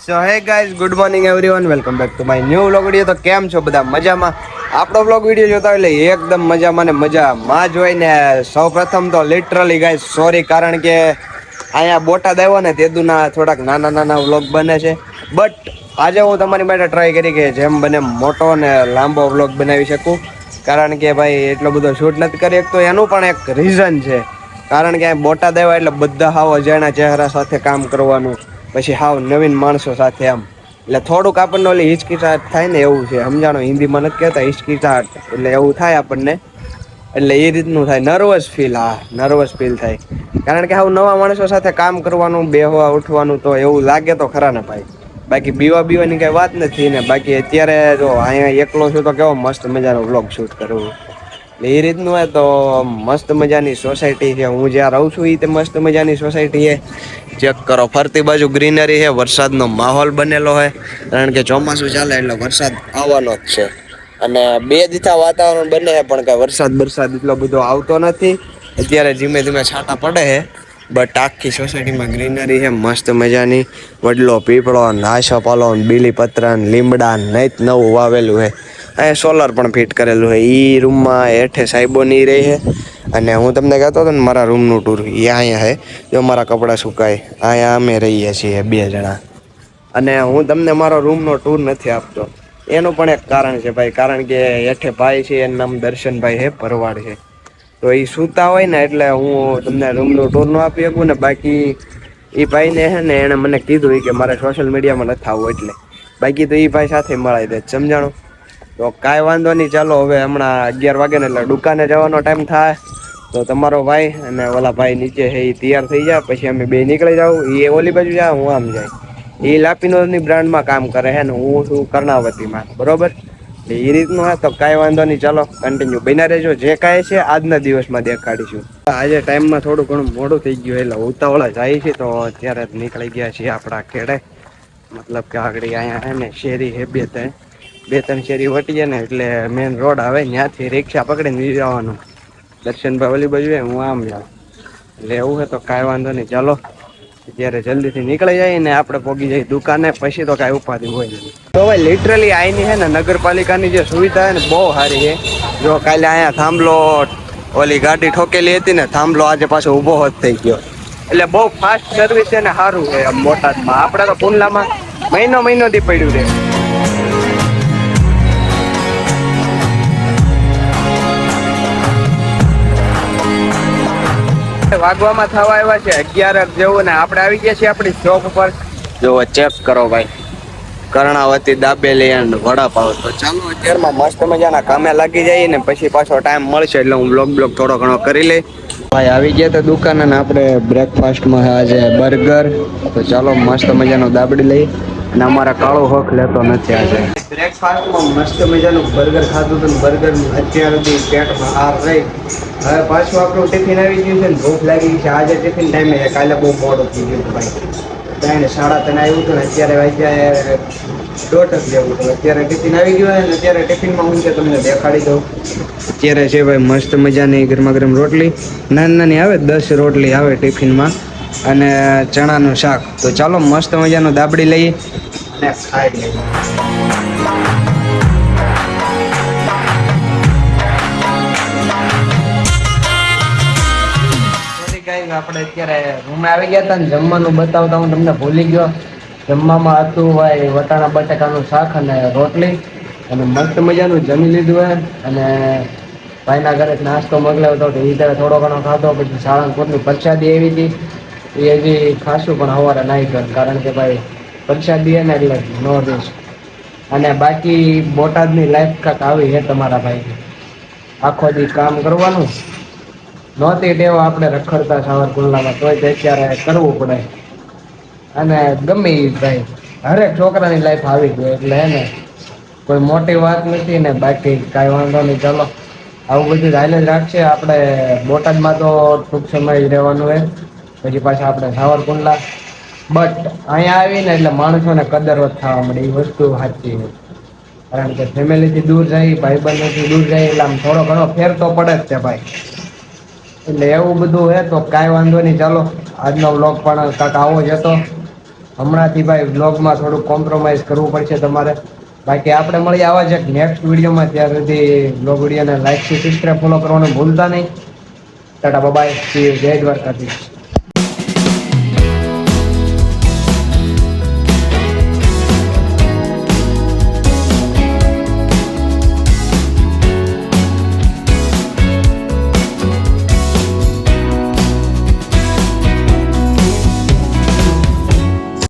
So hey guys, good morning everyone, welcome back to my new vlog video. તો કેમ છો બધા? મજામાં? આપણો વ્લોગ વિડીયો જોતા એટલે એકદમ મજામાં ને મજામાં જ હોય ને. સૌ પ્રથમ તો લિટરલી ગાઈઝ સોરી, કારણ કે અહીંયા બોટાદ આવ્યો ને તેદુના થોડાક નાના નાના વ્લોગ બને છે. બટ આજે હું તમારી માટે ટ્રાય કરી કે જેમ બને મોટો ને લાંબો વ્લોગ બનાવી શકું, કારણ કે ભાઈ એટલો બધો શૂટ નથી કરી શકતો. એનું પણ એક રીઝન છે, કારણ કે બોટાદ આવ્યા એટલે બધા હાવ અજાણ્યા ચહેરા સાથે કામ કરવાનું, પછી હાવ નવીન માણસો સાથે આમ, એટલે થોડુંક આપણને ઓલી હિચકિચાહટ થાય ને એવું છે. સમજાણો? હિન્દીમાં નથી કહેતા હિચકિચાહટ, એટલે એવું થાય આપણને, એટલે એ રીતનું થાય. નર્વસ ફીલ, હા નર્વસ ફીલ થાય, કારણ કે હાવ નવા માણસો સાથે કામ કરવાનું, બેહવા ઉઠવાનું, તો એવું લાગે તો ખરા ને ભાઈ. બાકી બીવાની કઈ વાત નથી ને. બાકી અત્યારે જો અહીંયા એકલો છું તો કેવો મસ્ત મજાનો વ્લોગ શૂટ કરું, એ રીતનું હોય તો મસ્ત મજાની સોસાયટી છે. હું જ્યાં રહું છું એ તે મસ્ત મજાની સોસાયટી છે. ચેક કરો, ફરતી બાજુ ગ્રીનરી છે, વરસાદનો માહોલ બનેલો હોય, કારણ કે ચોમાસું ચાલે એટલે વરસાદ આવવાનો જ છે. અને બે દીથા વાતાવરણ બને છે, પણ કઈ વરસાદ એટલો બધો આવતો નથી. અત્યારે ધીમે ધીમે છાંટા પડે છે, બટ આખી સોસાયટીમાં ગ્રીનરી છે મસ્ત મજાની. વડલો પીપળો, આસોપાલો, બીલીપત્ર, લીમડા નઈત નવું વાવેલું છે. અહીંયા સોલર પણ ફિટ કરેલું છે. ઈ રૂમમાં હેઠે સાહેબો ની રહે છે. અને હું તમને કહેતો હતો ને મારા રૂમનું ટૂર, એ અહીંયા છે. જો મારા કપડાં સુકાય, અહીંયા અમે રહીએ છીએ 2 જણા. અને હું તમને મારો રૂમનો ટૂર નથી આપતો, એનું પણ એક કારણ છે ભાઈ, કારણ કે હેઠે ભાઈ છે, એનું નામ દર્શનભાઈ છે, ભરવાડ છે. તો એ સૂતા હોય ને એટલે હું તમને રૂમનું ટૂર ન આપી શકું ને. બાકી એ ભાઈને છે ને એણે મને કીધું કે મારે સોશિયલ મીડિયામાં નથી આવવું, એટલે બાકી તો એ ભાઈ સાથે મળાવી દે. સમજાણો? તો કાંઈ વાંધો નહીં, ચાલો હવે હમણાં 11 વાગે ને એટલે દુકાને જવાનો ટાઈમ થાય. તો તમારો ભાઈ અને ઓલા ભાઈ નીચે છે એ તૈયાર થઈ જાય, પછી અમે બે નીકળી જાવ. એ ઓલી બાજુ જાય, હું આમ જાય. એ લાપીનોની બ્રાન્ડમાં કામ કરે છે ને હું છું કર્ણાવતીમાં, બરોબર? એ રીતનું હે. તો કાંઈ વાંધો નહીં, ચાલો કન્ટિન્યુ બન્યા રહેજો. જે કાંઈ છે આજના દિવસમાં દેખાડીશું. આજે ટાઈમમાં થોડું ઘણું મોડું થઈ ગયું, એટલે ઉતાવળા જાય છે, તો અત્યારે નીકળી ગયા છીએ આપણા ખેડે. મતલબ કે આગળ અહીંયા હે ને શેરી હે બે ત્રણ શેરી વટીએ ને એટલે મેન રોડ આવે, ત્યાંથી રિક્ષા પકડીને જવાનું. દર્શનભાઈ ઓલી બાજુ, હું આમ જાઉં, એટલે એવું છે. તો કાંઈ વાંધો નહીં, ચાલો અત્યારે જલ્દીથી નીકળી જાય ને આપણે પહોંચી જાય દુકાને, પછી તો કાંઈ ઉપાધિ હોય નહીં. તો ભાઈ લિટરલી અહીંની છે ને નગરપાલિકાની જે સુવિધા છે ને બહુ સારી છે. જો કાલે અહીંયા થાંભલો, ઓલી ગાડી ઠોકેલી હતી ને, થાંભલો આજે પાછો ઊભો હોત થઈ ગયો. એટલે બહુ ફાસ્ટ સર્વિસ છે ને સારું છે આમ બોટાદમાં. આપણે તો કુંડલામાં મહિનો દી પડ્યું છે. વાગવામાં થવા આવ્યા છે 11 જેવું ને આપણે આવી ગયા છીએ આપણી શોપ ઉપર. જો ચેક કરો ભાઈ, કર્ણાવતી દાબેલી એન્ડ વડાપાવ. તો ચાલો અત્યારમાં મસ્ત મજાના કામે લાગી જાય ને પછી પાછો ટાઈમ મળશે એટલે હું બ્લોગ થોડો ઘણો કરી લઈ. ભાઈ આવી ગયા તો દુકાન અને આપણે બ્રેકફાસ્ટમાં આજે બર્ગર. તો ચાલો મસ્ત મજાનો દાબડી લઈ. અને અમારા કાળો હક લેતો નથી આજે. બ્રેકફાસ્ટમાં મસ્ત મજાનું બર્ગર ખાધું હતું. બર્ગર અત્યાર સુધી પેટ બહાર રહી. હવે પાછું આપણું ટિફિન આવી ગયું છે ને ભૂખ લાગી છે. આજે ટિફિન ટાઈમે છે, કાલે બહુ મોડું થઈ ગયું હતું ભાઈ. 3:30 આવ્યું હતું ને અત્યારે વાગ્યા 1:30 જેવું હતું. અત્યારે ટિફિન આવી ગયું હોય ને અત્યારે ટિફિનમાં હું છે તમને દેખાડી દઉં. અત્યારે છે ભાઈ મસ્ત મજાની ગરમા ગરમ રોટલી, નાની આવે 10 રોટલી આવે ટિફિનમાં, અને ચણાનું શાક. તો ચાલો મસ્ત મજાનું દાબડી લઈએ અને ખાઈ લઈએ. આપણે અત્યારે રૂમે આવી ગયા હતા ને જમવાનું બતાવતા હું તમને ભૂલી ગયો. જમવામાં હતું ભાઈ વટાણા બટાકાનું શાક અને રોટલી, અને મસ્ત મજાનું જમી લીધું હોય. અને ભાઈના ઘરે નાસ્તો મોકલાવ્યો હતો, એ ત્યારે થોડો ઘણો ખાધો. પછી સાળંગપુરની પ્રસાદી આવી હતી, એ હજી ખાશું પણ સવારે નાહી ગયો, કારણ કે ભાઈ પ્રસાદી ને એટલે નો રીસ. અને બાકી બોટાદની લાઈફ કાંક આવી છે તમારા ભાઈ, આખો દી કામ કરવાનું. નહોતી ટેવ આપણે રખડતા સાવરકુંડલામાં, તોય તે અત્યારે કરવું પડે. અને ગમે એ ભાઈ હરેક છોકરાની લાઈફ આવી ગઈ એટલે હે ને કોઈ મોટી વાત નથી ને. બાકી કાંઈ વાંધો નહીં, ચાલો આવું બધું હાલે જ રાખશે. આપણે બોટાદમાં તો ટૂંક સમય રહેવાનું હોય, પછી પાછા આપણે સાવરકુંડલા. બટ અહીંયા આવીને એટલે માણસોને કદર થવા મળે, એ વસ્તુ સાચી છે. કારણ કે ફેમિલીથી દૂર જાય, ભાઈબંધોથી દૂર જાય એટલે આમ થોડો ઘણો ફેર તો પડે જ છે ભાઈ. એટલે એવું બધું હે. તો કાંઈ વાંધો નહીં, ચાલો આજનો વ્લોગ પણ કાંક આવો જ હતો. હમણાંથી ભાઈ વ્લોગમાં થોડું કોમ્પ્રોમાઇઝ કરવું પડશે તમારે. બાકી આપણે મળીએ આવા જ એક નેક્સ્ટ વિડીયોમાં. ત્યાર સુધી વ્લોગ વિડીયોને લાઈક સબસ્ક્રાઈબ ફોલો કરવાનું ભૂલતા નહીં. ટાટા બાય, સી યુ, જય દ્વારકાધીશ.